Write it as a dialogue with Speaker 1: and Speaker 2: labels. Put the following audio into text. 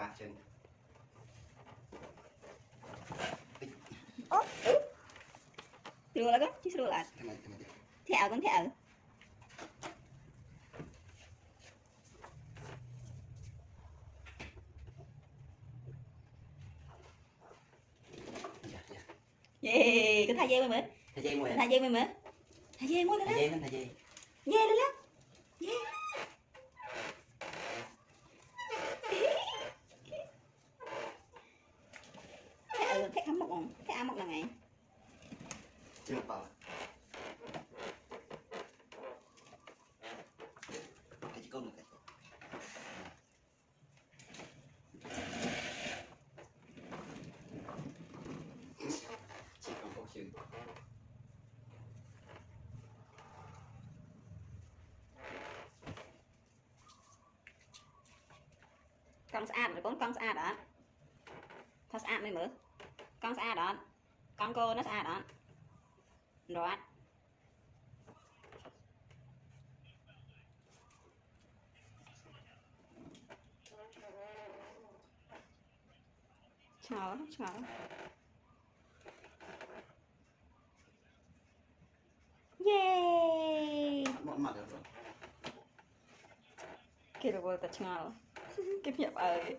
Speaker 1: ba chân
Speaker 2: rồi là cái chứ rồi là thẹo con thẹo yeah cái thay dây mới
Speaker 1: thay dây mới
Speaker 2: thay dây mới thay dây mới
Speaker 1: thay dây mình thay dây
Speaker 2: yeah đó đó yeah thấy ấm một là ngày
Speaker 1: chưa vào cái con được chỉ còn không chừng
Speaker 2: con sạn rồi con sạn đó thật sạn mới mở con sạn đó con cô nó sạn đó rồi chào yeah
Speaker 1: mặt được rồi
Speaker 2: kia rồi ta chào cái miệng ơi